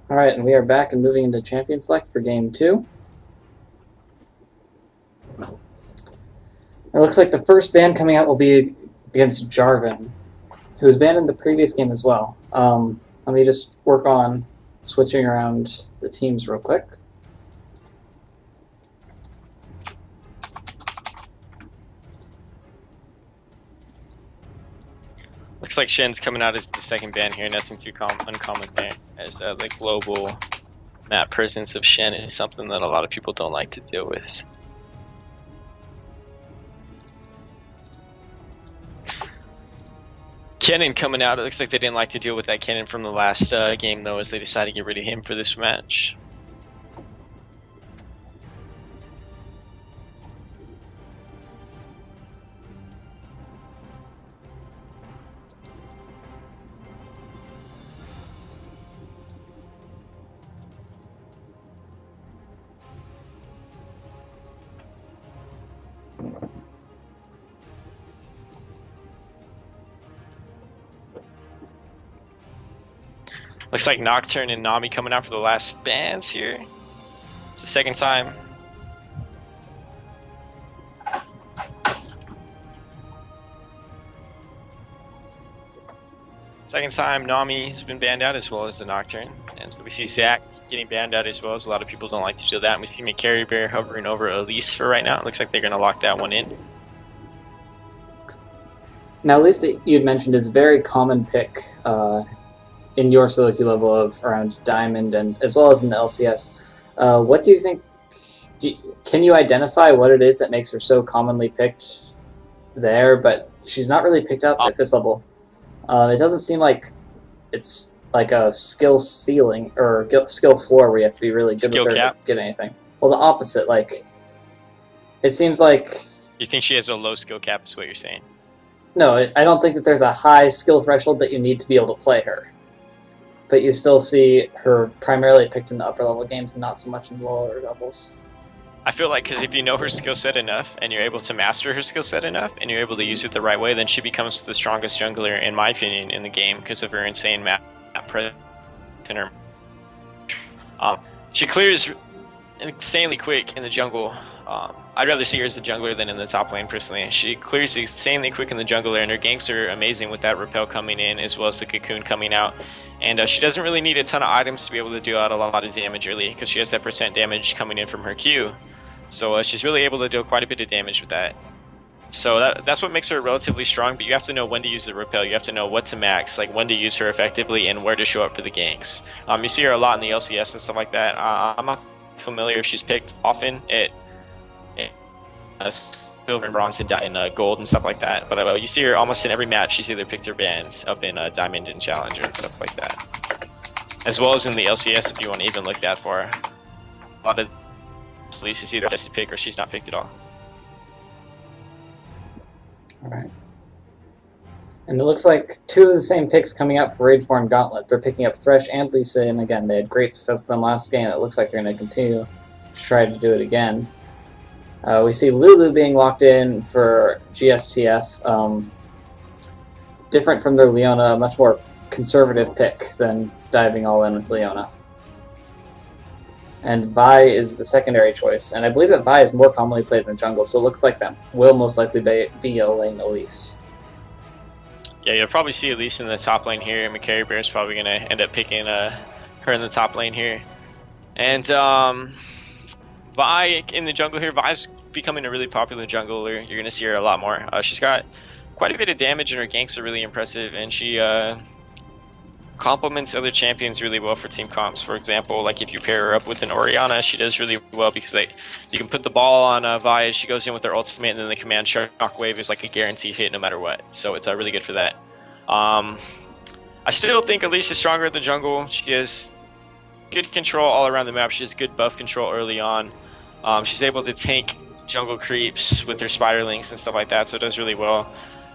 All right, and we are back and moving into Champion Select for Game 2. It looks like the first ban coming out will be against Jarvan, who was banned in the previous game as well. Let me just work on switching around the teams real quick. Looks like Shen's coming out as the second ban here. Nothing too uncommon there, as the global map presence of Shen is something that a lot of people don't like to deal with. Cannon coming out. It looks like they didn't like to deal with that Cannon from the last game, though, as they decided to get rid of him for this match. Looks like Nocturne and Nami coming out for the last bans here. It's the second time. Second time Nami has been banned out as well as the Nocturne. And so we see Zach getting banned out as well, as a lot of people don't like to do that. And we see McCarry Bear hovering over Elise for right now. It looks like they're going to lock that one in. Now, Elise that you had mentioned is a very common pick in your Silicu level of around Diamond and as well as in the LCS. What do you think? Can you identify what it is that makes her so commonly picked there, but she's not really picked up at this level? It doesn't seem like it's like a skill ceiling or skill floor where you have to be really good with her to get anything. Well, the opposite. Like, it seems like... You think she has a low skill cap is what you're saying? No, I don't think that there's a high skill threshold that you need to be able to play her. But you still see her primarily picked in the upper level games and not so much in the lower levels. I feel like because if you know her skill set enough and you're able to master her skill set enough and you're able to use it the right way, then she becomes the strongest jungler, in my opinion, in the game because of her insane map presence in her. She clears insanely quick in the jungle. I'd rather see her as a jungler than in the top lane, personally. She clears insanely quick in the jungler, and her ganks are amazing with that repel coming in as well as the cocoon coming out. And she doesn't really need a ton of items to be able to do out a lot of damage early because she has that % damage coming in from her Q. So she's really able to do quite a bit of damage with that. So that's what makes her relatively strong, but you have to know when to use the repel. You have to know what to max, like when to use her effectively and where to show up for the ganks. You see her a lot in the LCS and stuff like that. I'm not familiar if she's picked often at silver and bronze and gold and stuff like that, but you see her almost in every match. She's either picked or banned up in diamond and challenger and stuff like that, as well as in the LCS if you want to even look that far. A lot of police is either just pick or she's not picked at all. Alright. And it looks like two of the same picks coming out for Rageborn Gauntlet. They're picking up Thresh and Lisa, and again, they had great success with them last game. It looks like they're going to continue to try to do it again. We see Lulu being locked in for GSTF. Different from their Leona, a much more conservative pick than diving all in with Leona. And Vi is the secondary choice, and I believe that Vi is more commonly played in the jungle, so it looks like that will most likely be a lane Elise. Yeah, you'll probably see Elise in the top lane here. McCarry Bear is probably going to end up picking her in the top lane here. And Vi in the jungle here. Vi's becoming a really popular jungler. You're going to see her a lot more. She's got quite a bit of damage, and her ganks are really impressive, and she complements other champions really well for team comps. For example, like if you pair her up with an Orianna, she does really well because you can put the ball on Vi as she goes in with her ultimate, and then the command shockwave is like a guaranteed hit no matter what. So it's really good for that. I still think Elise is stronger in the jungle. She has good control all around the map. She has good buff control early on. She's able to tank jungle creeps with her spiderlings and stuff like that, so it does really well.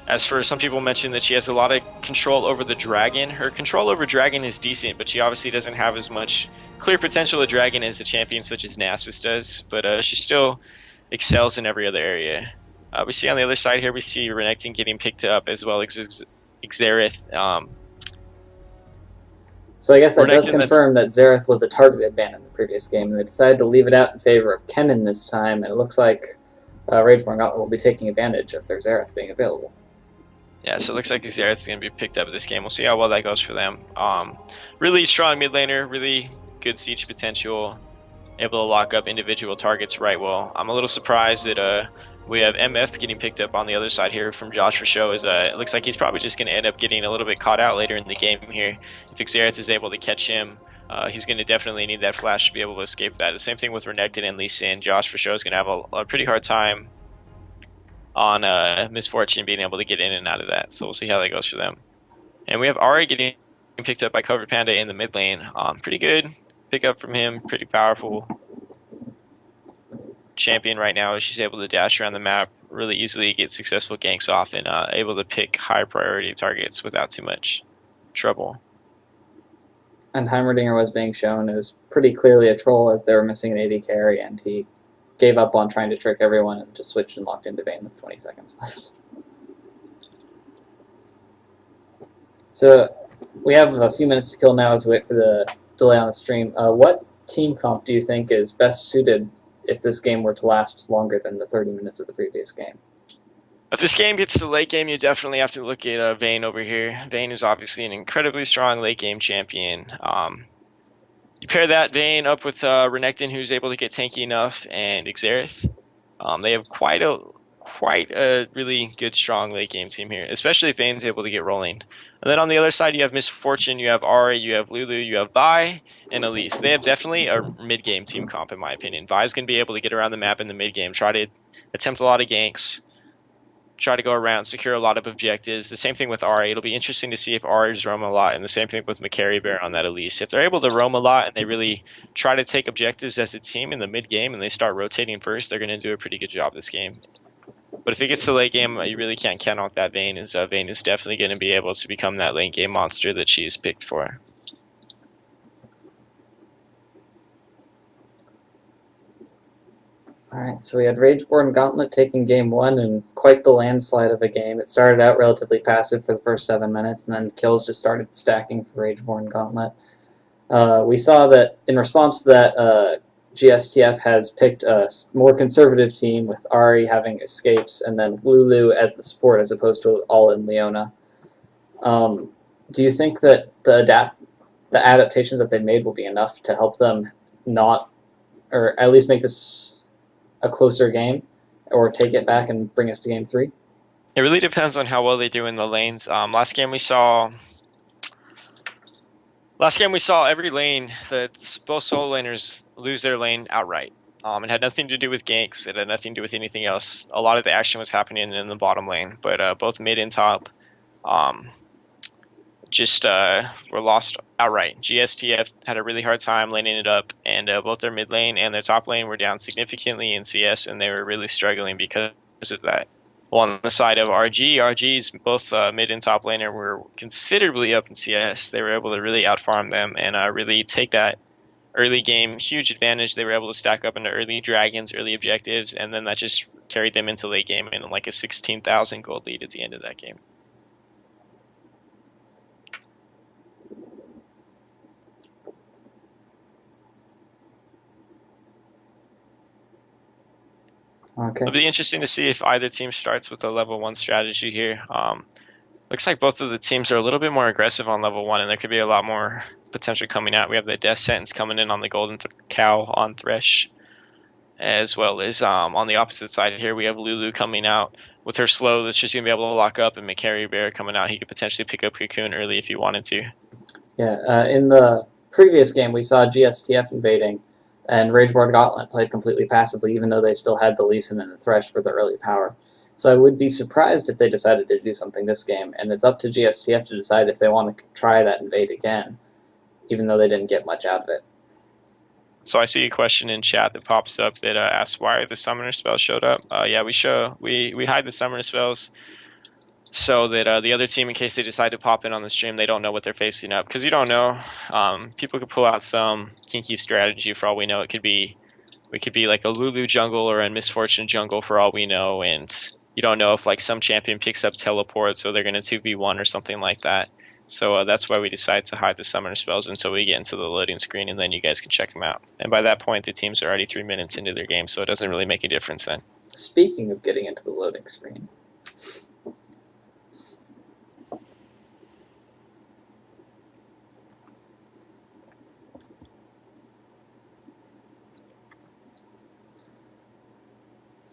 As for some people mentioned that she has a lot of control over the dragon. Her control over dragon is decent, but she obviously doesn't have as much clear potential of dragon as the champion such as Nasus does, but she still excels in every other area. We see on the other side here, we see Renekton getting picked up as well as Xerath. So I guess that does Renekton confirm that Xerath was a targeted ban in the previous game, and they decided to leave it out in favor of Kennen this time, and it looks like Rageborn Gauntlet will be taking advantage of their Xerath being available. Yeah, so it looks like Xerath's going to be picked up this game. We'll see how well that goes for them. Really strong mid laner, really good siege potential, able to lock up individual targets right well. I'm a little surprised that we have MF getting picked up on the other side here from Josh for show. It looks like he's probably just going to end up getting a little bit caught out later in the game here. If Xerath is able to catch him, he's going to definitely need that flash to be able to escape that. The same thing with Renekton and Lee Sin. Josh for show is going to have a pretty hard time on Misfortune being able to get in and out of that. So we'll see how that goes for them. And we have Ahri getting picked up by Covered Panda in the mid lane. Pretty good pickup from him, pretty powerful champion right now. She's able to dash around the map really easily, get successful ganks off, and able to pick high priority targets without too much trouble. And Heimerdinger was being shown as pretty clearly a troll, as they were missing an AD carry, and he gave up on trying to trick everyone and just switched and locked into Vayne with 20 seconds left. So we have a few minutes to kill now as we wait for the delay on the stream. What team comp do you think is best suited if this game were to last longer than the 30 minutes of the previous game? If this game gets to late game, you definitely have to look at Vayne over here. Vayne is obviously an incredibly strong late game champion. You pair that Vayne up with Renekton, who's able to get tanky enough, and Xerath. They have quite a really good, strong late game team here, especially if Vayne's able to get rolling. And then on the other side, you have Misfortune, you have Ahri, you have Lulu, you have Vi, and Elise. They have definitely a mid-game team comp, in my opinion. Vi's going to be able to get around the map in the mid-game, try to attempt a lot of ganks, try to go around, secure a lot of objectives. The same thing with Ahri. It'll be interesting to see if Ahri's roam a lot, and the same thing with McCarry Bear on that Elise. If they're able to roam a lot and they really try to take objectives as a team in the mid-game and they start rotating first, they're going to do a pretty good job this game. But if it gets to late game, you really can't count on that Vayne, as Vayne is definitely going to be able to become that late game monster that she's picked for. Alright, so we had Rageborn Gauntlet taking game one, and quite the landslide of a game. It started out relatively passive for the first 7 minutes, and then kills just started stacking for Rageborn Gauntlet. We saw that in response to that, GSTF has picked a more conservative team, with Ahri having escapes, and then Lulu as the support as opposed to all-in Leona. Do you think that the adaptations that they made will be enough to help them not, or at least make this a closer game, or take it back and bring us to game 3? It really depends on how well they do in the lanes. Last game we saw every lane that both solo laners lose their lane outright. It had nothing to do with ganks. It had nothing to do with anything else. A lot of the action was happening in the bottom lane, but both mid and top were lost outright. GSTF had a really hard time laning it up, and both their mid lane and their top lane were down significantly in CS, and they were really struggling because of that. Well, on the side of RG's both mid and top laner were considerably up in CS. They were able to really outfarm them and really take that early game huge advantage. They were able to stack up into early dragons, early objectives, and then that just carried them into late game and like a 16,000 gold lead at the end of that game. Okay. It'll be interesting to see if either team starts with a level 1 strategy here. Looks like both of the teams are a little bit more aggressive on level 1, and there could be a lot more potential coming out. We have the Death Sentence coming in on the Golden Cow on Thresh, as well as on the opposite side here, we have Lulu coming out with her slow that's just going to be able to lock up, and McCarry Bear coming out. He could potentially pick up Cocoon early if he wanted to. Yeah, in the previous game, we saw GSTF invading, and Rageborn Gauntlet played completely passively, even though they still had the Lee Sin and the Thresh for the early power. So I would be surprised if they decided to do something this game, and it's up to GSTF to decide if they want to try that invade again, even though they didn't get much out of it. So I see a question in chat that pops up that asks why the summoner spells showed up. Yeah, we hide the summoner spells so that the other team, in case they decide to pop in on the stream, they don't know what they're facing up. Because you don't know, people could pull out some kinky strategy for all we know. It could be like a Lulu jungle or a Misfortune jungle for all we know, and you don't know if like some champion picks up teleport, so they're going to 2v1 or something like that. So that's why we decide to hide the summoner spells until we get into the loading screen, and then you guys can check them out. And by that point, the teams are already 3 minutes into their game, so it doesn't really make a difference then. Speaking of getting into the loading screen,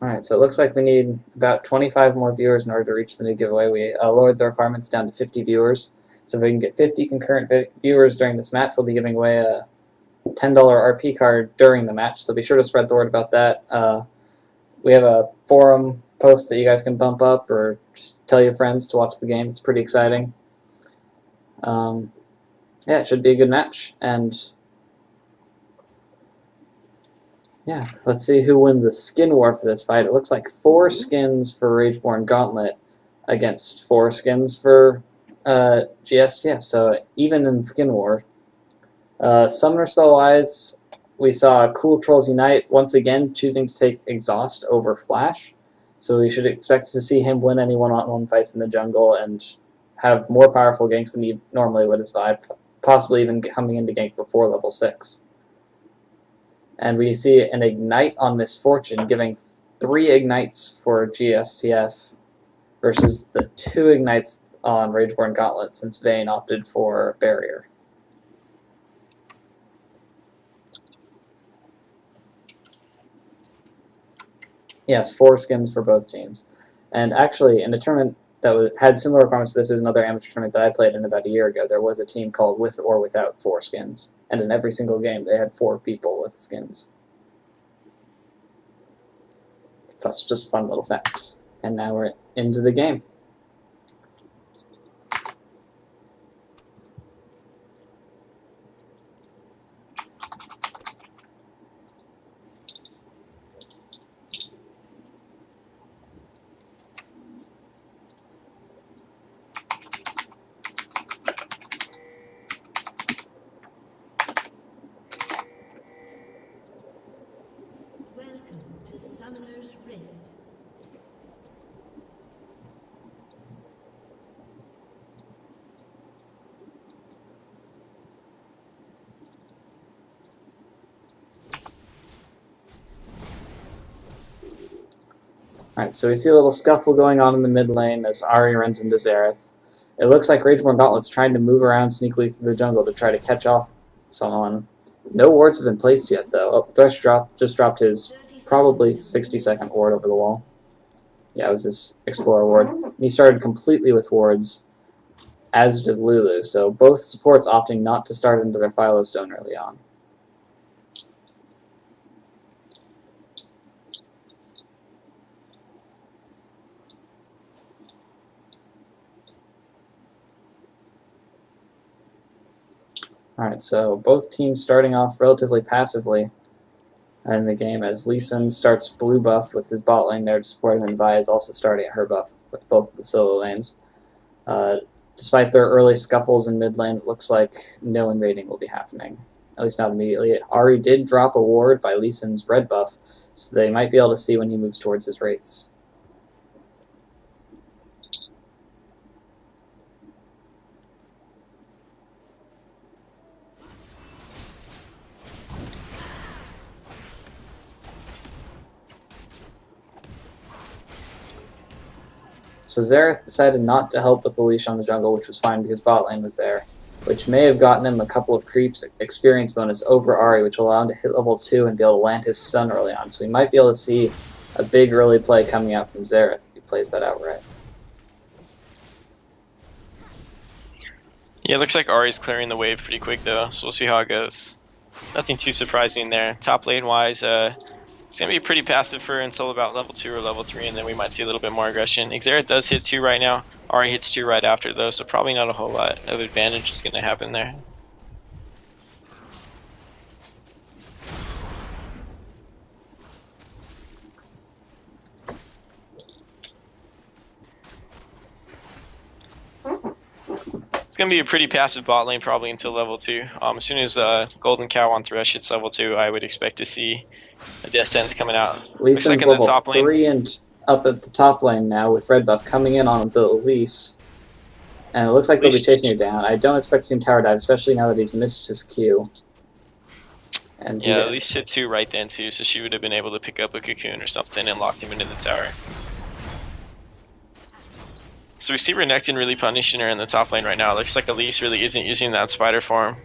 alright, so it looks like we need about 25 more viewers in order to reach the new giveaway. We lowered the requirements down to 50 viewers. So if we can get 50 concurrent viewers during this match, we'll be giving away a $10 RP card during the match. So be sure to spread the word about that. We have a forum post that you guys can bump up or just tell your friends to watch the game. It's pretty exciting. Yeah, it should be a good match. And yeah, let's see who wins the skin war for this fight. It looks like 4 skins for Rageborn Gauntlet against 4 skins for GSTF, so even in skin war. Summoner spell wise, we saw Cool Trolls Unite once again choosing to take Exhaust over Flash, so we should expect to see him win any one-on-one fights in the jungle and have more powerful ganks than he normally would as Vibe, possibly even coming into gank before level 6. And we see an Ignite on Misfortune, giving 3 Ignites for GSTF versus the 2 Ignites on Rageborn Gauntlet, since Vayne opted for Barrier. Yes, 4 skins for both teams. And actually, in a tournament that had similar requirements to this, was another amateur tournament that I played in about a year ago. There was a team called With or Without 4 skins. And in every single game, they had 4 people with skins. That's just a fun little fact. And now we're into the game. Alright, so we see a little scuffle going on in the mid lane as Ahri runs into Xerath. It looks like Rageborn Gauntlet's trying to move around sneakily through the jungle to try to catch off someone. No wards have been placed yet, though. Oh, Thresh just dropped his probably 60-second ward over the wall. Yeah, it was his Explorer ward. And he started completely with wards, as did Lulu, so both supports opting not to start into their Phylostone early on. Alright, so both teams starting off relatively passively in the game as Lee Sin starts blue buff with his bot lane there to support him, and Vi is also starting at her buff with both the solo lanes. Despite their early scuffles in mid lane, it looks like no invading will be happening, at least not immediately. Ahri did drop a ward by Lee Sin's red buff, so they might be able to see when he moves towards his wraiths. So Xerath decided not to help with the leash on the jungle, which was fine because bot lane was there, which may have gotten him a couple of creeps experience bonus over Ahri, which will allow him to hit level 2 and be able to land his stun early on. So we might be able to see a big early play coming out from Xerath if he plays that out right. Yeah, it looks like Ahri's clearing the wave pretty quick though, so we'll see how it goes. Nothing too surprising there. Top lane wise, it's going to be pretty passive for until about level 2 or level 3, and then we might see a little bit more aggression. Xerath does hit 2 right now. Ahri hits 2 right after though, so probably not a whole lot of advantage is going to happen there. It's going to be a pretty passive bot lane probably until level 2. As soon as Golden Cow on Thresh hits level 2, I would expect to see a Death Sentence coming out. Lee Sin's level 3 and up at the top lane now with red buff coming in on the Elise. And it looks like they'll be chasing you down. I don't expect to see him tower dive, especially now that he's missed his Q. And yeah, at least hit 2 right then too, so she would have been able to pick up a cocoon or something and lock him into the tower. So we see Renekton really punishing her in the top lane right now. It looks like Elise really isn't using that spider form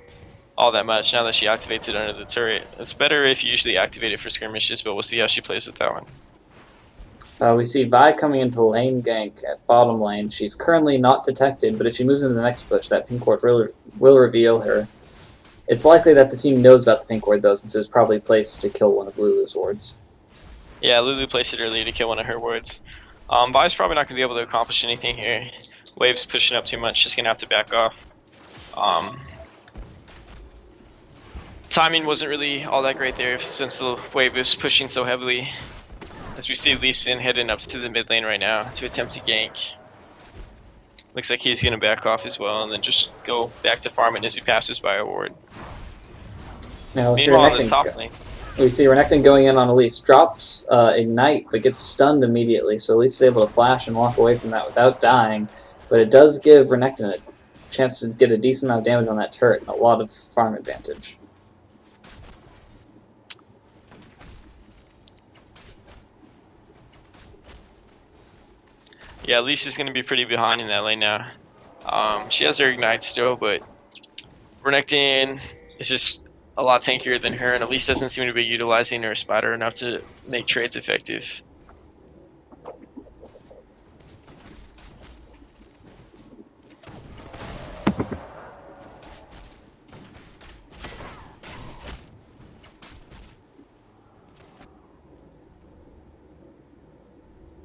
all that much now that she activates it under the turret. It's better if you usually activate it for skirmishes, but we'll see how she plays with that one. We see Vi coming into lane gank at bottom lane. She's currently not detected, but if she moves into the next bush, that pink ward will reveal her. It's likely that the team knows about the pink ward, though, since it was probably placed to kill one of Lulu's wards. Yeah, Lulu placed it earlier to kill one of her wards. Vi's probably not going to be able to accomplish anything here. Wave's pushing up too much, she's going to have to back off. Timing wasn't really all that great there since the wave was pushing so heavily. As we see Lee Sin heading up to the mid lane right now to attempt to gank. Looks like he's going to back off as well and then just go back to farming as he passes by a ward. Now, meanwhile, on the top lane, we see Renekton going in on Elise. Drops Ignite, but gets stunned immediately, so Elise is able to flash and walk away from that without dying. But it does give Renekton a chance to get a decent amount of damage on that turret and a lot of farm advantage. yeah, Elise is going to be pretty behind in that lane now. She has her Ignite still, but Renekton is just a lot tankier than her, and Elise doesn't seem to be utilizing her spider enough to make trades effective.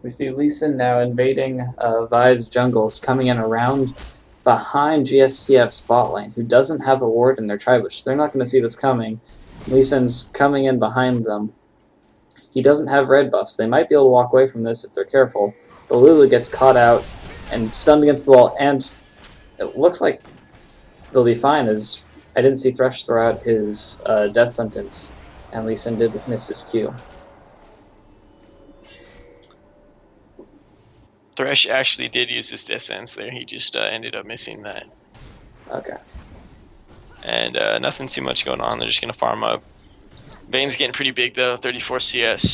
We see Lee Sin now invading Vi's jungles, coming in around behind GSTF's bot lane, who doesn't have a ward in their tribush. They're not going to see this coming. Lee Sin's coming in behind them. He doesn't have red buffs. They might be able to walk away from this if they're careful. But Lulu gets caught out and stunned against the wall, and it looks like they'll be fine, as I didn't see Thresh throw out his death sentence, and Lee Sin did miss his Q. Thresh actually did use his death sentence there, he just ended up missing that. Okay. And nothing too much going on, they're just going to farm up. Vayne's getting pretty big though, 34 CS,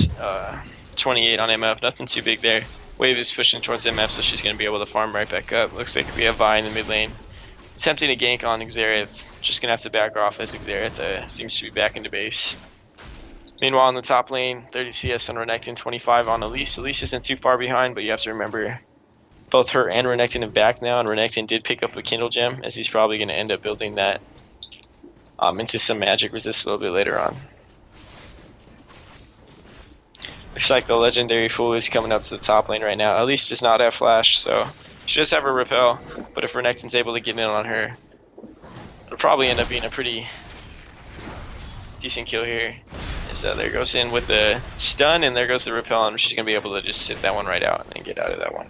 28 on MF, nothing too big there. Wave is pushing towards MF, so she's going to be able to farm right back up. Looks like we have Vi in the mid lane. Attempting a gank on Xerath, just going to have to back off as Xerath seems to be back into base. Meanwhile, in the top lane, 30 CS on Renekton, 25 on Elise. Elise isn't too far behind, but you have to remember both her and Renekton have back now, and Renekton did pick up a Kindle Gem, as he's probably going to end up building that into some magic resist a little bit later on. Looks like the legendary Fool is coming up to the top lane right now. Elise does not have flash, so she does have her repel, but if Renekton's able to get in on her, it'll probably end up being a pretty decent kill here. So there goes in with the stun, and there goes the repel, and she's going to be able to just sit that one right out and get out of that one.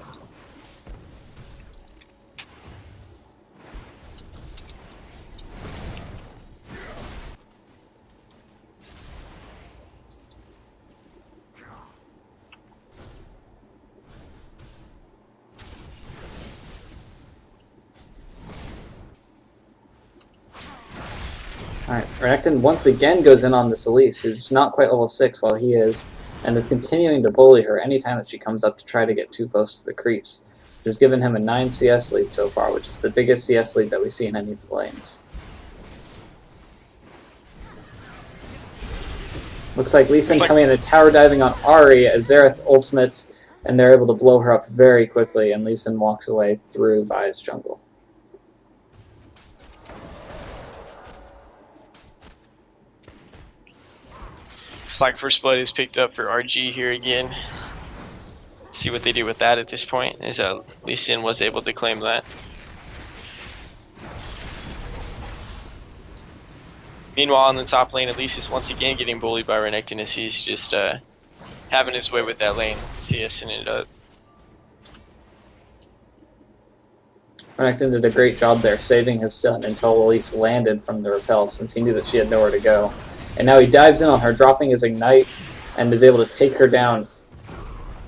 Alright, Renekton once again goes in on this Elise, who's not quite level 6 while he is, and is continuing to bully her anytime that she comes up to try to get too close to the creeps, which has given him a 9 CS lead so far, which is the biggest CS lead that we see in any of the lanes. Looks like Lee Sin coming in and tower diving on Ahri as Xerath ultimates, and they're able to blow her up very quickly, and Lee Sin walks away through Vi's jungle. Like First Blood is picked up for RG here again. Let's see what they do with that at this point, as Lee Sin was able to claim that. Meanwhile, on the top lane, Elise is once again getting bullied by Renekton as he's just having his way with that lane. CSing it up. Renekton did a great job there, saving his stun until Elise landed from the repel, since he knew that she had nowhere to go. And now he dives in on her, dropping his Ignite, and is able to take her down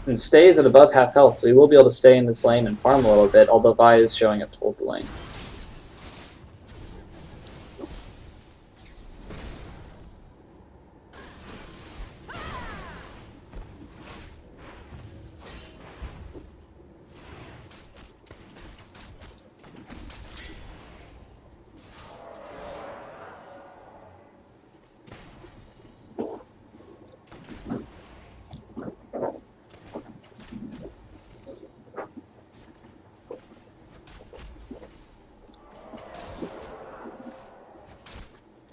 and stays at above half health, so he will be able to stay in this lane and farm a little bit, although Vi is showing up to hold the lane.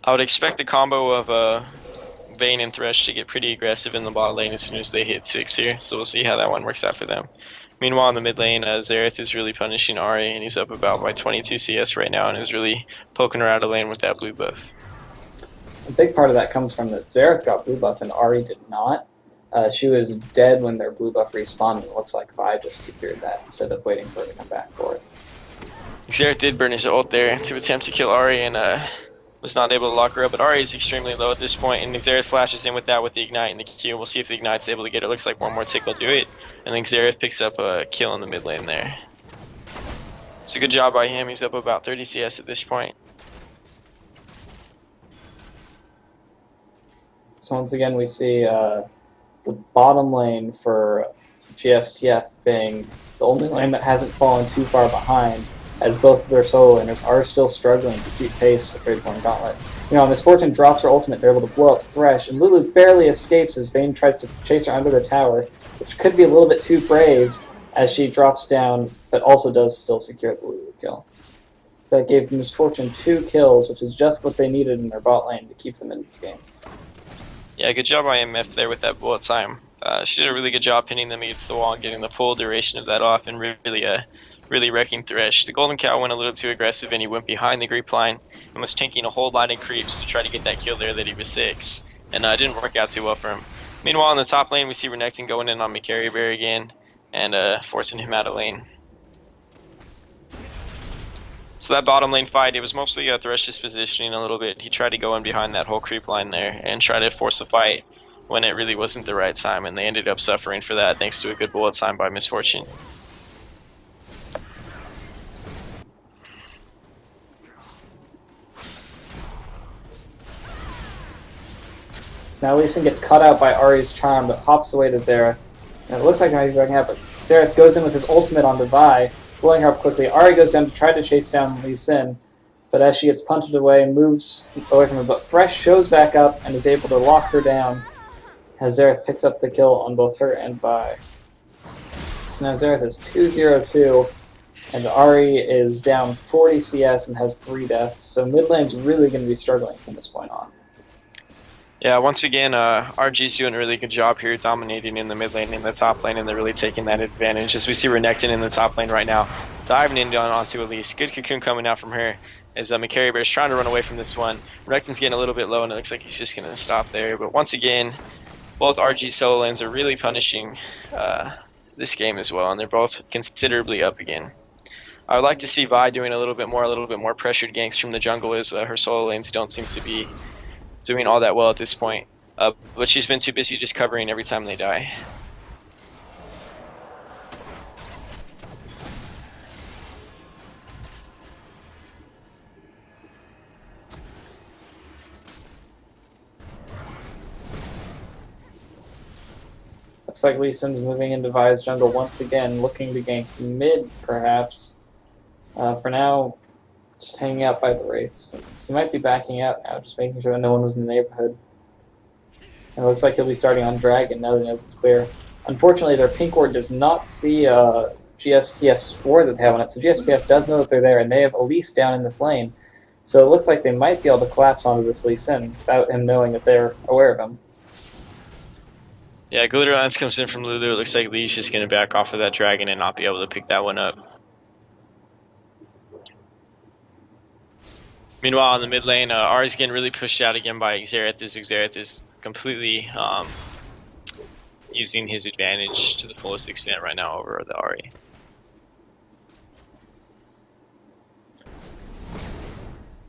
I would expect the combo of Vayne and Thresh to get pretty aggressive in the bot lane as soon as they hit 6 here, so we'll see how that one works out for them. Meanwhile, in the mid lane, Xerath is really punishing Ahri, and he's up about by 22 CS right now and is really poking her out of lane with that blue buff. A big part of that comes from that Xerath got blue buff and Ahri did not. She was dead when their blue buff respawned, and it looks like Vi just secured that instead of waiting for her to come back for it. Xerath did burn his ult there to attempt to kill Ahri and was not able to lock her up, but Ahri is extremely low at this point, and Xerath flashes in with that with the Ignite and the Q. We'll see if the Ignite's able to get it. Looks like one more tick will do it, and then Xerath picks up a kill in the mid lane there. It's a good job by him. He's up about 30 CS at this point. So once again, we see the bottom lane for GSTF being the only lane that hasn't fallen too far behind, as both of their solo laners are still struggling to keep pace with Rageborn and Gauntlet. You know, Misfortune drops her ultimate, they're able to blow up Thresh, and Lulu barely escapes as Vayne tries to chase her under the tower, which could be a little bit too brave as she drops down, but also does still secure the Lulu kill. So that gave Misfortune 2 kills, which is just what they needed in their bot lane to keep them in this game. Yeah, good job by MF there with that bullet time. She did a really good job pinning them against the wall and getting the full duration of that off and really wrecking Thresh. The Golden Cow went a little too aggressive and he went behind the creep line and was tanking a whole lot of creeps to try to get that kill there that he was 6. And it didn't work out too well for him. Meanwhile, in the top lane, we see Renekton going in on McCarryberry again and forcing him out of lane. So that bottom lane fight, it was mostly Thresh's positioning a little bit. He tried to go in behind that whole creep line there and try to force a fight when it really wasn't the right time, and they ended up suffering for that thanks to a good bullet time by Misfortune. So now Lee Sin gets cut out by Ahri's charm, but hops away to Xerath. And it looks like he might be backing up, but Xerath goes in with his ultimate onto Vi, blowing her up quickly. Ahri goes down to try to chase down Lee Sin, but as she gets punted away, moves away from her. But Thresh shows back up and is able to lock her down as Xerath picks up the kill on both her and Vi. So now Xerath is 2-0-2, and Ahri is down 40 CS and has 3 deaths, so mid lane's really going to be struggling from this point on. Yeah, once again, RG's doing a really good job here, dominating in the mid lane and the top lane, and they're really taking that advantage. As we see Renekton in the top lane right now, diving in onto Elise. Good cocoon coming out from her as McCarryberry's trying to run away from this one. Renekton's getting a little bit low, and it looks like he's just going to stop there. But once again, both RG solo lanes are really punishing this game as well, and they're both considerably up again. I would like to see Vi doing a little bit more pressured ganks from the jungle, as her solo lanes don't seem to be doing all that well at this point, but she's been too busy just covering every time they die. Looks like Lee Sin's moving into Vi's jungle once again, looking to gank mid, perhaps. For now, just hanging out by the Wraiths. He might be backing out now, just making sure that no one was in the neighborhood. It looks like he'll be starting on Dragon now that he knows it's clear. Unfortunately, their pink ward does not see GSTF Spore that they have on it, so GSTF does know that they're there, and they have Elise down in this lane. So it looks like they might be able to collapse onto this Lee Sin without him knowing that they're aware of him. Yeah, Glitter Lance comes in from Lulu. It looks like Lee's just going to back off of that Dragon and not be able to pick that one up. Meanwhile, in the mid lane, Ahri's getting really pushed out again by Xerath. Xerath is completely using his advantage to the fullest extent right now over the Ahri.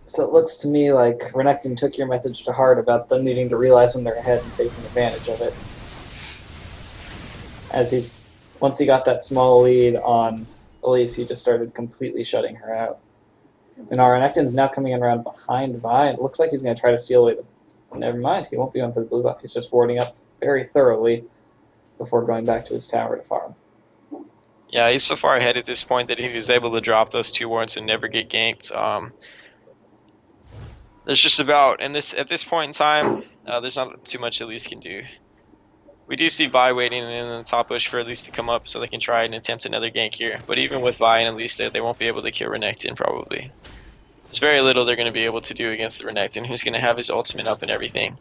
So it looks to me like Renekton took your message to heart about them needing to realize when they're ahead and taking advantage of it. as once he got that small lead on Elise, he just started completely shutting her out. And our Renekton's now coming in around behind Vi. It looks like he's going to try to steal away the... Never mind, he won't be going for the blue buff. He's just warding up very thoroughly before going back to his tower to farm. Yeah, he's so far ahead at this point that he was able to drop those 2 wards and never get ganked. There's just about, at this point in time, there's not too much Elise can do. We do see Vi waiting in the top bush for Elise to come up so they can try and attempt another gank here. But even with Vi and Elise there, they won't be able to kill Renekton probably. There's very little they're going to be able to do against the Renekton, who's going to have his ultimate up and everything.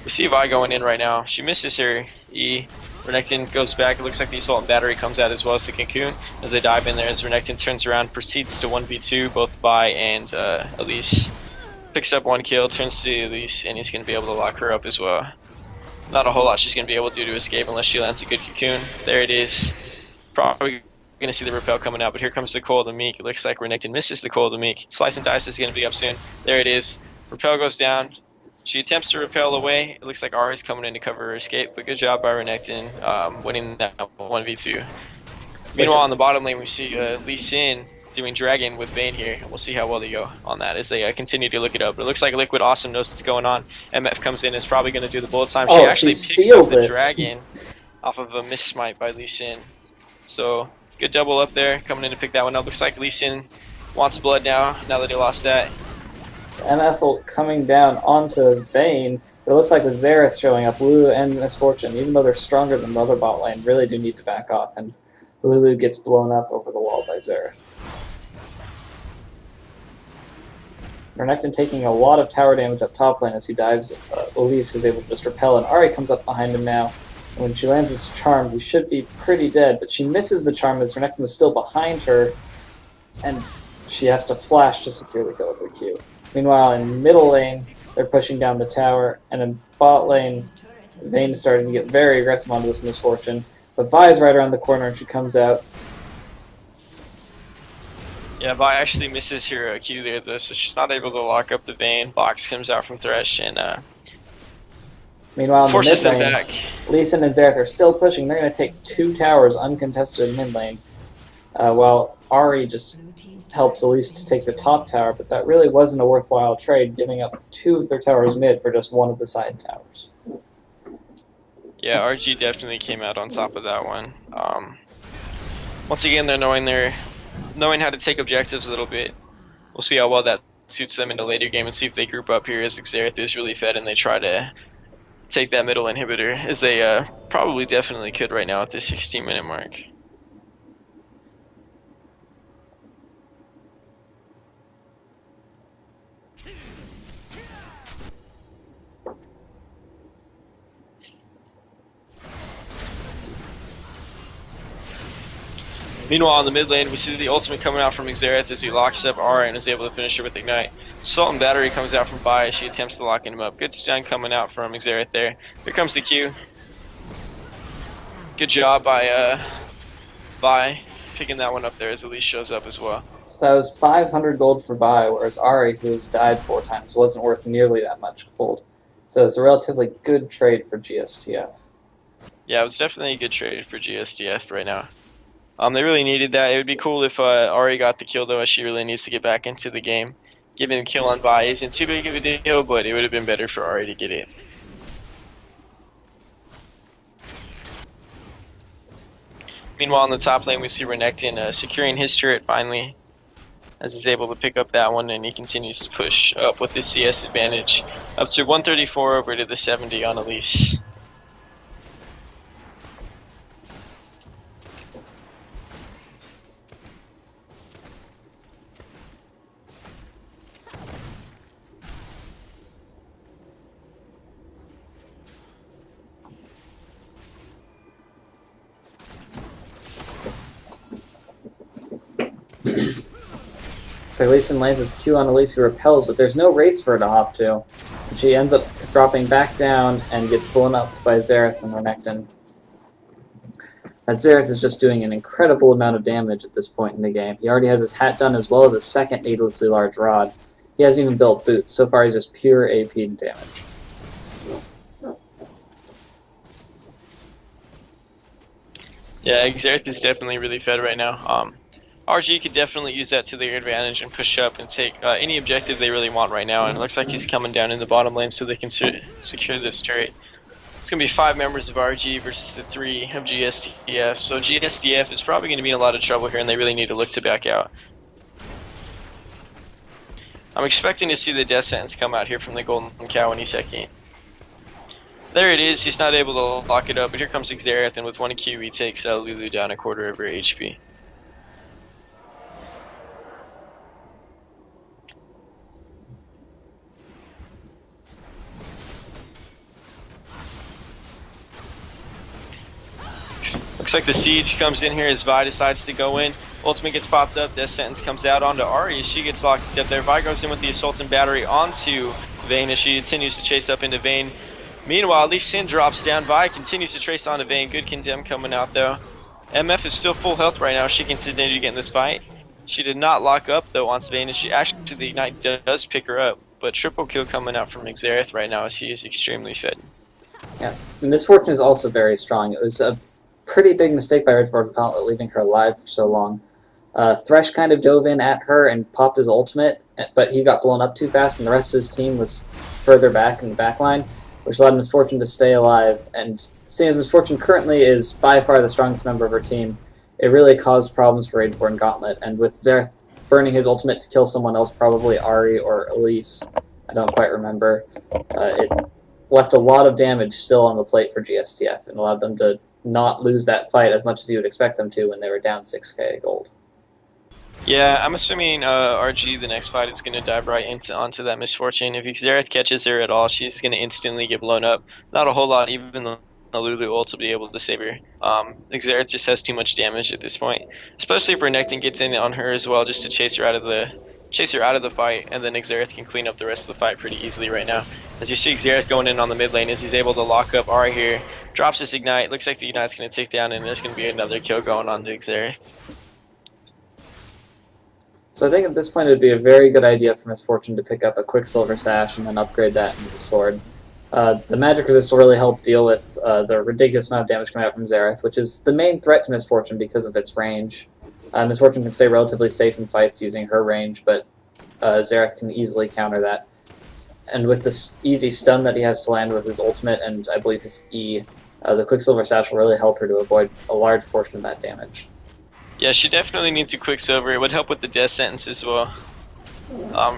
We see Vi going in right now. She misses her E. Renekton goes back. It looks like the Assault and Battery comes out as well as the Cocoon as they dive in there. As Renekton turns around, proceeds to 1v2 both Vi and Elise. Picks up 1 kill, turns to Elise, and he's going to be able to lock her up as well. Not a whole lot she's going to be able to do to escape unless she lands a good Cocoon. There it is. Probably going to see the repel coming out, but here comes the Coil of the Meek. It looks like Renekton misses the Coil of the Meek. Slice and Dice is going to be up soon. There it is. Repel goes down. She attempts to repel away. It looks like Ari's coming in to cover her escape, but good job by Renekton winning that 1v2. Meanwhile, on the bottom lane, we see Lee Sin doing Dragon with Vayne here. We'll see how well they go on that as they continue to look it up. But it looks like Liquid Awesome knows what's going on. MF comes in and is probably going to do the bullet time. Oh, she actually steals picked up the it. Dragon off of a miss smite by Lee Sin. So, good double up there, coming in to pick that one up. Looks like Lee Sin wants blood now that he lost that. MF coming down onto Vayne. But it looks like with Xerath showing up, Lulu and Misfortune, even though they're stronger than the other bot lane, really do need to back off. And Lulu gets blown up over the wall by Xerath. Renekton taking a lot of tower damage up top lane as he dives Elise, who's able to just repel, and Ari comes up behind him now. And when she lands this charm, he should be pretty dead, but she misses the charm as Renekton was still behind her, and she has to flash to secure the kill with her Q. Meanwhile, in middle lane, they're pushing down the tower, and in bot lane, Vayne is starting to get very aggressive onto this Misfortune. But Vi is right around the corner, and she comes out. Yeah, Vi actually misses her Q there, though, so she's not able to lock up the Vayne. Box comes out from Thresh and Meanwhile, in the forces mid them lane, back. Lee Sin and Xerath are still pushing. They're going to take 2 towers uncontested in mid lane, while Ari just helps Elise to take the top tower, but that really wasn't a worthwhile trade, giving up 2 of their towers mid for just 1 of the side towers. Yeah, RG definitely came out on top of that one. Once again, they're knowing how to take objectives a little bit. We'll see how well that suits them in the later game and see if they group up here as Xerath is really fed and they try to take that middle inhibitor, as they probably definitely could right now at this 16-minute mark. Meanwhile, on the mid lane, we see the ultimate coming out from Xerath as he locks up Aura and is able to finish her with Ignite. Assault and Battery comes out from Vi as she attempts to lock him up. Good stun coming out from Xerath there. Here comes the Q. Good job by Vi picking that one up there as Elise shows up as well. So that was 500 gold for Vi, whereas Ari, who's died 4 times, wasn't worth nearly that much gold. So it's a relatively good trade for GSTF. Yeah, it was definitely a good trade for GSTF right now. They really needed that. It would be cool if Ari got the kill, though, as she really needs to get back into the game. Giving the kill on Vi isn't too big of a deal, but it would have been better for Ari to get it. Meanwhile, in the top lane, we see Renekton securing his turret finally, as he's able to pick up that one, and he continues to push up with his CS advantage, up to 134 over to the 70 on Elise. So Lee Sin lands his Q on Elise, who repels, but there's no wraiths for her to hop to. And she ends up dropping back down and gets blown up by Xerath and Renekton. That Xerath is just doing an incredible amount of damage at this point in the game. He already has his hat done as well as his second needlessly large rod. He hasn't even built boots. So far he's just pure AP damage. Yeah, Xerath is definitely really fed right now. RG could definitely use that to their advantage and push up and take any objective they really want right now. And it looks like he's coming down in the bottom lane so they can secure this turret. It's going to be 5 members of RG versus the 3 of GSDF. So GSDF is probably going to be in a lot of trouble here, and they really need to look to back out. I'm expecting to see the death sentence come out here from the Golden Cow any second. There it is. He's not able to lock it up, but here comes Xerath, and with 1 Q he takes Lulu down a quarter of her HP. Looks like the siege comes in here as Vi decides to go in. Ultimate gets popped up, death sentence comes out onto Ahri. She gets locked up there. Vi goes in with the assault and battery onto Vayne as she continues to chase up into Vayne. Meanwhile, Lee Sin drops down. Vi continues to trace onto Vayne. Good condemn coming out though. MF is still full health right now. She can continue to get in this fight. She did not lock up though onto Vayne, and she actually, the Ignite does pick her up. But triple kill coming out from Xerath right now as he is extremely fed. Yeah, Misfortune is also very strong. It was a pretty big mistake by Rageborn Gauntlet leaving her alive for so long. Thresh kind of dove in at her and popped his ultimate, but he got blown up too fast, and the rest of his team was further back in the back line, which allowed Misfortune to stay alive. And seeing as Misfortune currently is by far the strongest member of her team, it really caused problems for Rageborn Gauntlet. And with Xerath burning his ultimate to kill someone else, probably Ahri or Elise, I don't quite remember, it left a lot of damage still on the plate for GSTF and allowed them to not lose that fight as much as you would expect them to when they were down 6k gold. Yeah, I'm assuming RG, the next fight, is going to dive right onto that Misfortune. If Xerath catches her at all, she's going to instantly get blown up. Not a whole lot, even the Lulu ult will be able to save her. Xerath just has too much damage at this point, especially if Renekton gets in on her as well, just to chase her out of the fight, and then Xerath can clean up the rest of the fight pretty easily right now. As you see Xerath going in on the mid lane, as he's able to lock up Ahri here, drops his Ignite. Looks like the Ignite's going to take down, and there's going to be another kill going on to Xerath. So I think at this point it would be a very good idea for Misfortune to pick up a Quicksilver Sash and then upgrade that into the sword. The magic resist will really help deal with the ridiculous amount of damage coming out from Xerath, which is the main threat to Misfortune because of its range. Misfortune can stay relatively safe in fights using her range, but Xerath can easily counter that. And with this easy stun that he has to land with his ultimate and I believe his E, the Quicksilver Sash will really help her to avoid a large portion of that damage. Yeah, she definitely needs a Quicksilver. It would help with the death sentence as well,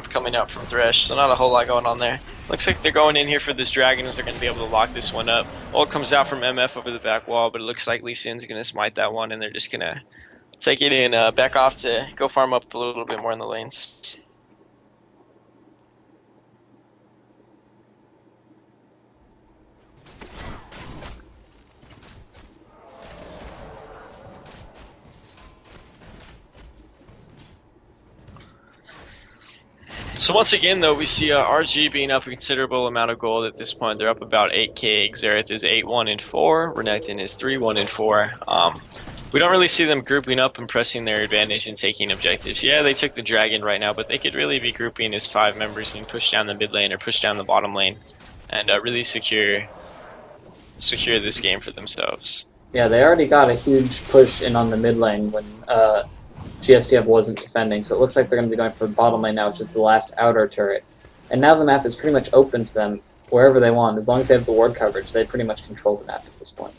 coming out from Thresh, so not a whole lot going on there. Looks like they're going in here for this dragon as they're going to be able to lock this one up. Ult comes out from MF over the back wall, but it looks like Lee Sin's going to smite that one, and they're just going to take it in, back off to go farm up a little bit more in the lanes. So once again, though, we see RG being up a considerable amount of gold at this point. They're up about 8k. Xerath is 8-1-4. Renekton is 3-1-4. We don't really see them grouping up and pressing their advantage and taking objectives. Yeah, they took the dragon right now, but they could really be grouping as 5 members and push down the mid lane or push down the bottom lane and really secure this game for themselves. Yeah, they already got a huge push in on the mid lane when GSTF wasn't defending, so it looks like they're going to be going for the bottom lane now, which is the last outer turret. And now the map is pretty much open to them wherever they want. As long as they have the ward coverage, they pretty much control the map at this point.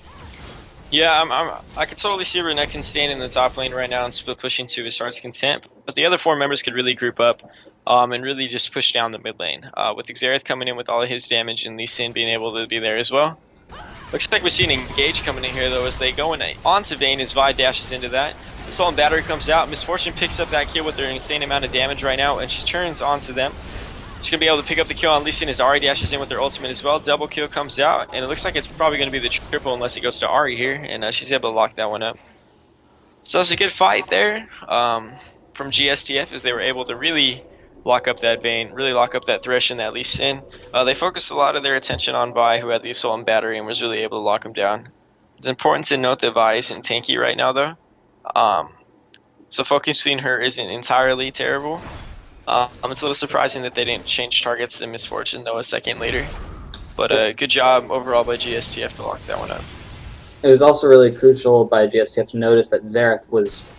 Yeah, I could totally see Renekton staying in the top lane right now and still pushing to his heart's content, but the other 4 members could really group up and really just push down the mid lane. With Xerath coming in with all of his damage and Lee Sin being able to be there as well. Looks like we see an engage coming in here though as they go in onto Vayne as Vi dashes into that. Assault and battery comes out. Misfortune picks up that kill with their insane amount of damage right now, and she turns onto them. She's going to be able to pick up the kill on Lee Sin as Ahri dashes in with their ultimate as well. Double kill comes out, and it looks like it's probably going to be the triple unless it goes to Ahri here, and she's able to lock that one up. So it's a good fight there from GSTF as they were able to really lock up that Vayne, really lock up that Thresh and that Lee Sin. They focused a lot of their attention on Vi, who had the assault and battery, and was really able to lock him down. It's important to note that Vi isn't tanky right now, though. So focusing her isn't entirely terrible. It's a little surprising that they didn't change targets in Misfortune though a second later. But good job overall by GSTF to lock that one up. it was also really crucial by GSTF to notice that Xerath was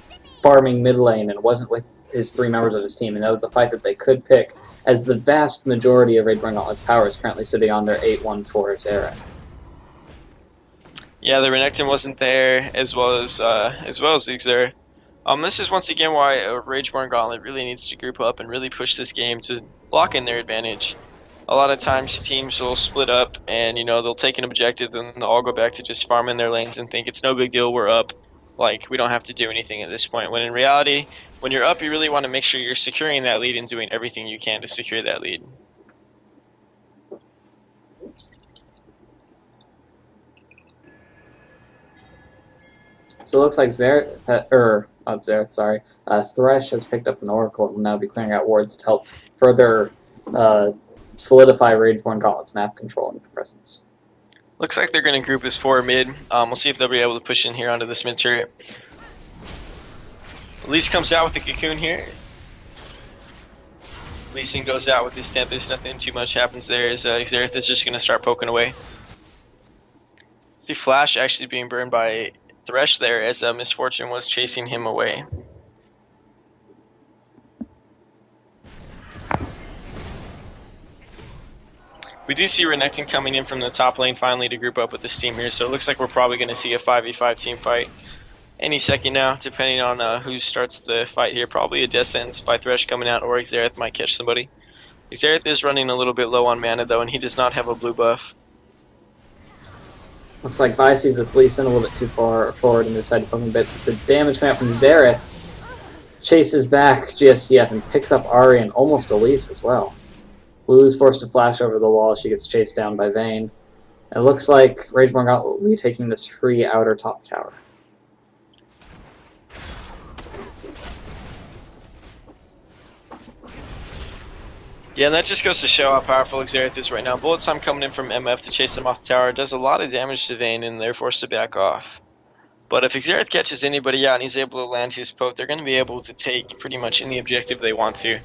farming mid lane and wasn't with his 3 members of his team, and that was a fight that they could pick, as the vast majority of Rageborn Gauntlet's power is currently sitting on their 8-1-4 Xerath. Yeah, the Renekton wasn't there, as well as the Xerath. This is once again why Rageborn Gauntlet really needs to group up and really push this game to lock in their advantage. A lot of times teams will split up and, you know, they'll take an objective and they'll all go back to just farming their lanes and think it's no big deal, we're up. Like, we don't have to do anything at this point. When in reality, when you're up, you really want to make sure you're securing that lead and doing everything you can to secure that lead. So it looks like Thresh has picked up an Oracle and will now be clearing out wards to help further solidify Rageborn Gauntlet's map control and presence. Looks like they're going to group as 4 mid. We'll see if they'll be able to push in here onto this mid turret. Elise comes out with the cocoon here. Lee Sin goes out with his Tempest. Nothing too much happens there as Xerath is just going to start poking away. See Flash actually being burned by Thresh there as Misfortune was chasing him away. We do see Renekton coming in from the top lane finally to group up with this team here, so it looks like we're probably going to see a 5v5 team fight any second now, depending on who starts the fight here. Probably a death sentence by Thresh coming out, or Xerath might catch somebody. Xerath is running a little bit low on mana though, and he does not have a blue buff. Looks like Vi sees this Lee Sin a little bit too far forward and decided to poke him a bit. The damage coming out from Xerath chases back GSTF and picks up Ahri and almost Elise as well. Blue is forced to flash over the wall. She gets chased down by Vayne. It looks like Rageborn Gauntlet will be taking this free outer top tower. Yeah, and that just goes to show how powerful Xerath is right now. Bullet Time coming in from MF to chase him off the tower does a lot of damage to Vayne and they're forced to back off. But if Xerath catches anybody out and he's able to land his poke, they're going to be able to take pretty much any objective they want to.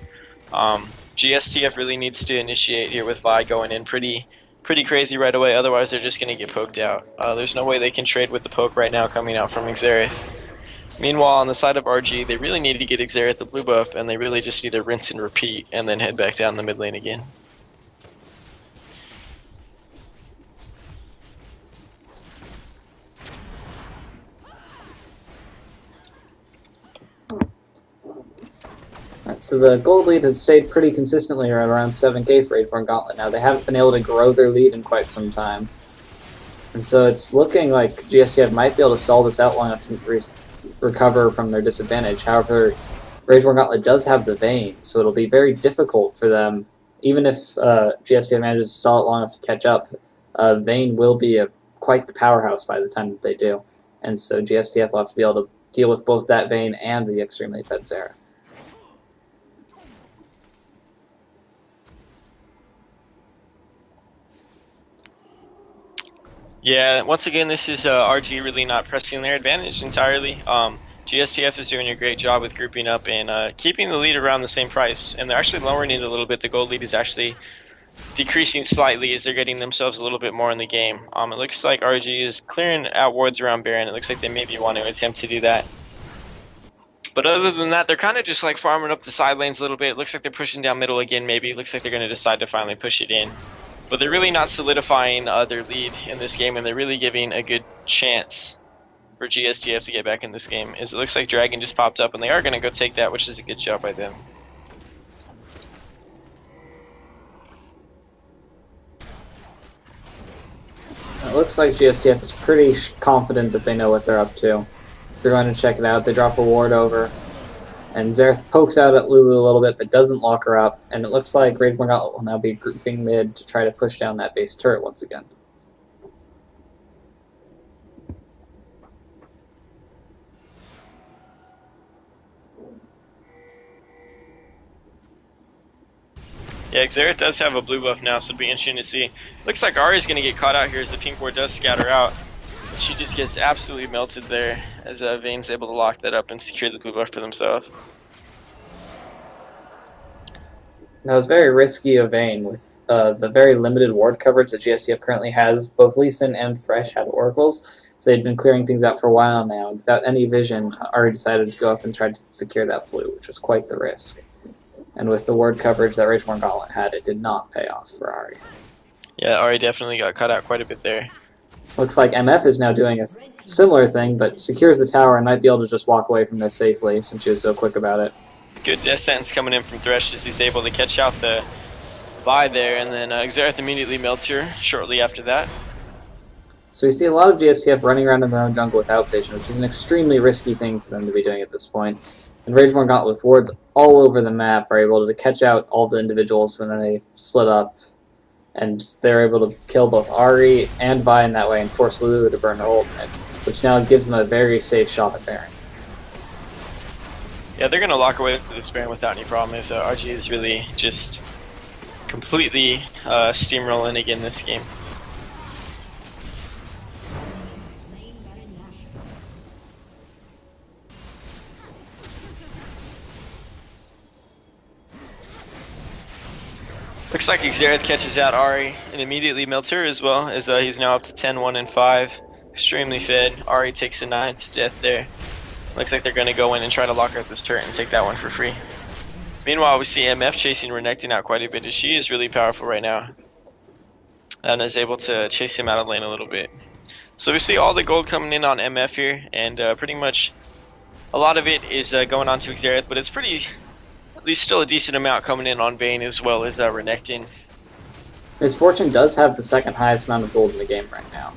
GSTF really needs to initiate here with Vi going in pretty crazy right away, otherwise they're just going to get poked out. There's no way they can trade with the poke right now coming out from Xerath. Meanwhile, on the side of RG, they really need to get Xerath the blue buff, and they really just need to rinse and repeat, and then head back down the mid lane again. Right, so the gold lead has stayed pretty consistently around 7k for Rageborn Gauntlet now. They haven't been able to grow their lead in quite some time. And so it's looking like GSTF might be able to stall this out long enough to recover from their disadvantage. However, Rageborn Gauntlet does have the Vayne, so it'll be very difficult for them. Even if GSTF manages to stall it long enough to catch up, Vayne will be quite the powerhouse by the time that they do. And so GSTF will have to be able to deal with both that Vayne and the extremely fed Xerath. Yeah, once again, this is RG really not pressing their advantage entirely. GSTF is doing a great job with grouping up and keeping the lead around the same price, and they're actually lowering it a little bit. The gold lead is actually decreasing slightly as they're getting themselves a little bit more in the game. It looks like RG is clearing out wards around Baron. It looks like they maybe want to attempt to do that. But other than that, they're kind of just like farming up the side lanes a little bit. It looks like they're pushing down middle again maybe. It looks like they're going to decide to finally push it in. But they're really not solidifying their lead in this game, and they're really giving a good chance for GSTF to get back in this game. It looks like Dragon just popped up, and they are going to go take that, which is a good job by them. It looks like GSTF is pretty confident that they know what they're up to. So they're going to check it out. They drop a ward over. And Xerath pokes out at Lulu a little bit, but doesn't lock her up. And it looks like Rageborn Gauntlet will now be grouping mid to try to push down that base turret once again. Yeah, Xerath does have a blue buff now, so it'll be interesting to see. Looks like Ahri's going to get caught out here as the pink ward does scatter out. She just gets absolutely melted there as Vayne's able to lock that up and secure the blue buff for themselves. That was very risky of Vayne with the very limited ward coverage that GSTF currently has. Both Lee Sin and Thresh had oracles. So they'd been clearing things out for a while now, and without any vision, Ari decided to go up and try to secure that blue, which was quite the risk. And with the ward coverage that Rageborn Gauntlet had, it did not pay off for Ari. Yeah, Ari definitely got cut out quite a bit there. Looks like MF is now doing a similar thing, but secures the tower and might be able to just walk away from this safely since she was so quick about it. Good death sentence coming in from Thresh as he's able to catch out the Vi there, and then Xerath immediately melts her shortly after that. So we see a lot of GSTF running around in their own jungle without vision, which is an extremely risky thing for them to be doing at this point. And Rageborn Gauntlet with wards all over the map are able to catch out all the individuals when they split up. And they're able to kill both Ari and Vi in that way and force Lulu to burn her ultimate, which now gives them a very safe shot at Baron. Yeah, they're going to lock away with this Baron without any problem, as RG is really just completely steamrolling again this game. Looks like Xerath catches out Ari and immediately melts her as well, as he's now up to 10, 1, and 5. Extremely fed. Ari takes a 9 to death there. Looks like they're going to go in and try to lock out this turret and take that one for free. Meanwhile, we see MF chasing Renekton out quite a bit, as she is really powerful right now. And is able to chase him out of lane a little bit. So we see all the gold coming in on MF here, and pretty much a lot of it is going on to Xerath, but it's pretty... at least still a decent amount coming in on Vayne as well as Renekton. Miss Fortune does have the second highest amount of gold in the game right now.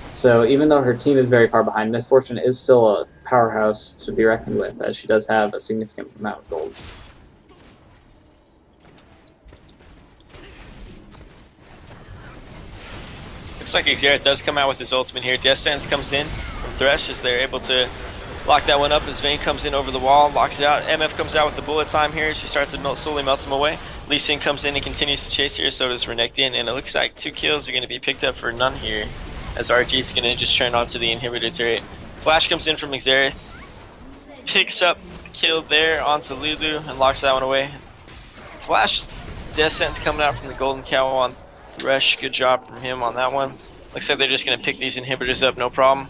So even though her team is very far behind, Miss Fortune is still a powerhouse to be reckoned with, as she does have a significant amount of gold. Looks like Xerath does come out with his ultimate here. Death Sentence comes in from Thresh as they're able to lock that one up as Vayne comes in over the wall, locks it out. MF comes out with the bullet time here. She starts to slowly melt him away. Lee Sin comes in and continues to chase here, so does Renekton, and it looks like 2 kills are going to be picked up for none here, as RG is going to just turn onto the inhibitor turret. Flash comes in from Xerath, picks up the kill there onto Lulu, and locks that one away. Flash Death Sentence coming out from the Golden Cow on Thresh. Good job from him on that one. Looks like they're just going to pick these inhibitors up, no problem.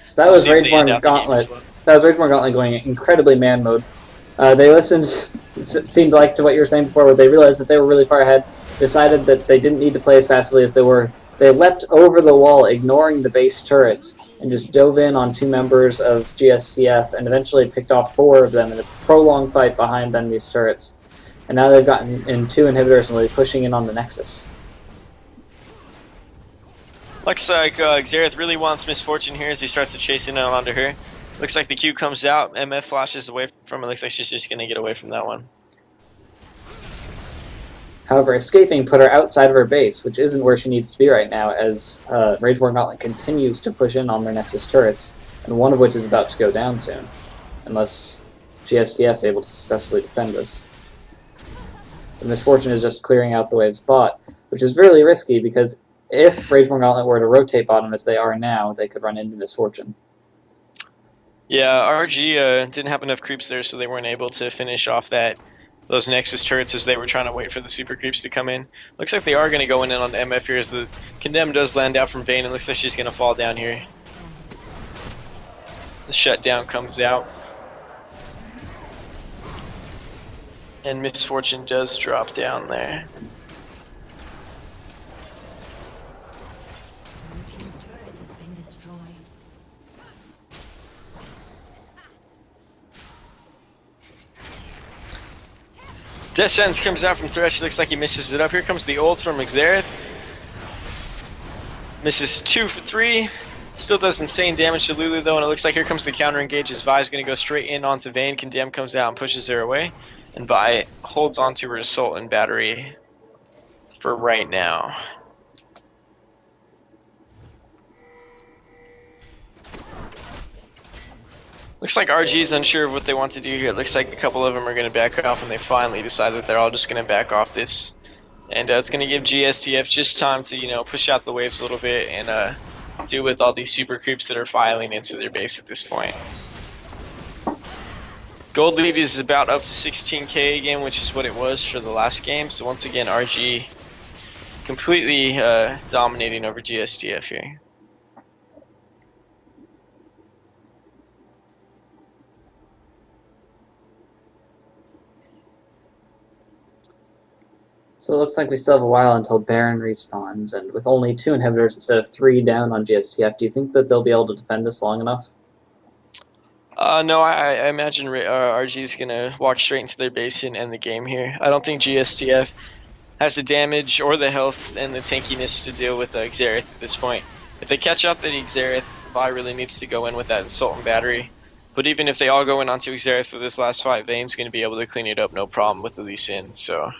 So that was Rageborn Gauntlet. That was Rageborn Gauntlet going incredibly man mode. They listened, it seemed like, to what you were saying before, where they realized that they were really far ahead, decided that they didn't need to play as passively as they were. They leapt over the wall, ignoring the base turrets, and just dove in on 2 members of GSTF, and eventually picked off 4 of them in a prolonged fight behind enemy's turrets. And now they've gotten in 2 inhibitors and will be pushing in on the Nexus. Looks like Xerath really wants Miss Fortune here as he starts to chase in onto her. Looks like the Q comes out, MF flashes away from her. Looks like she's just going to get away from that one. However, escaping put her outside of her base, which isn't where she needs to be right now, as Rageborn Gauntlet continues to push in on their Nexus turrets, and one of which is about to go down soon, unless GSTF is able to successfully defend this. The Miss Fortune is just clearing out the wave's bot, which is really risky because if Rageborn Gauntlet were to rotate bottom as they are now, they could run into Miss Fortune. Yeah, RG didn't have enough creeps there, so they weren't able to finish off those Nexus turrets as they were trying to wait for the super creeps to come in. Looks like they are going to go in on the MF here as the Condemn does land out from Vayne, and looks like she's going to fall down here. The shutdown comes out. And Miss Fortune does drop down there. Death Sentence comes out from Thresh, looks like he misses it up. Here comes the ult from Xerath. Misses 2 for 3. Still does insane damage to Lulu though, and it looks like here comes the counter engage as Vi is going to go straight in onto Vayne. Condemn comes out and pushes her away. And Vi holds onto her Assault and Battery for right now. Looks like RG's unsure of what they want to do here. It looks like a couple of them are going to back off, and they finally decide that they're all just going to back off this. And it's going to give GSTF just time to, push out the waves a little bit and deal with all these super creeps that are filing into their base at this point. Gold lead is about up to 16k again, which is what it was for the last game. So once again, RG completely dominating over GSTF here. So it looks like we still have a while until Baron respawns, and with only 2 inhibitors instead of 3 down on GSTF, do you think that they'll be able to defend this long enough? No, I imagine RG is going to walk straight into their base and end the game here. I don't think GSTF has the damage or the health and the tankiness to deal with Xerath at this point. If they catch up, then Xerath, Vi really needs to go in with that Assault and Battery. But even if they all go in onto Xerath for this last fight, Vane's going to be able to clean it up no problem with the Lee Sin. So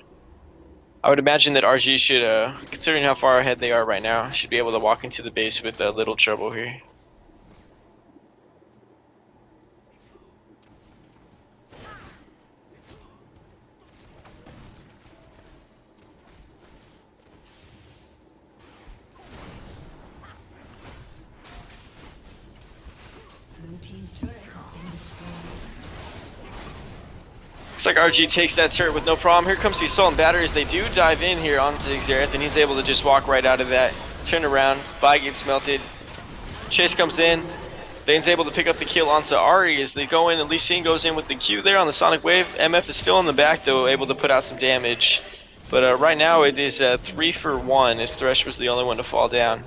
I would imagine that RG should, considering how far ahead they are right now, should be able to walk into the base with little trouble here. Looks like RG takes that turret with no problem. Here comes the Assault and Batteries. They do dive in here onto Xerath, and he's able to just walk right out of that. Turn around, Vi gets melted. Chase comes in. Vane's able to pick up the kill onto Ahri as they go in, and Lee Sin goes in with the Q there on the Sonic Wave. MF is still in the back though, able to put out some damage. But right now it is 3 for 1 as Thresh was the only one to fall down.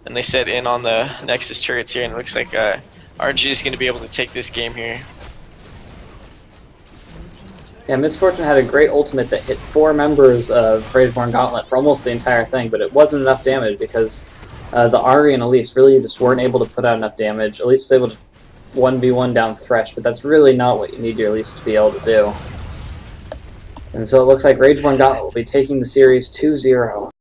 And they set in on the Nexus turrets here, and it looks like RG is going to be able to take this game here. Yeah, Misfortune had a great ultimate that hit 4 members of Rageborn Gauntlet for almost the entire thing, but it wasn't enough damage because the Ahri and Elise really just weren't able to put out enough damage. Elise was able to 1v1 down Thresh, but that's really not what you need your Elise to be able to do. And so it looks like Rageborn Gauntlet will be taking the series 2-0.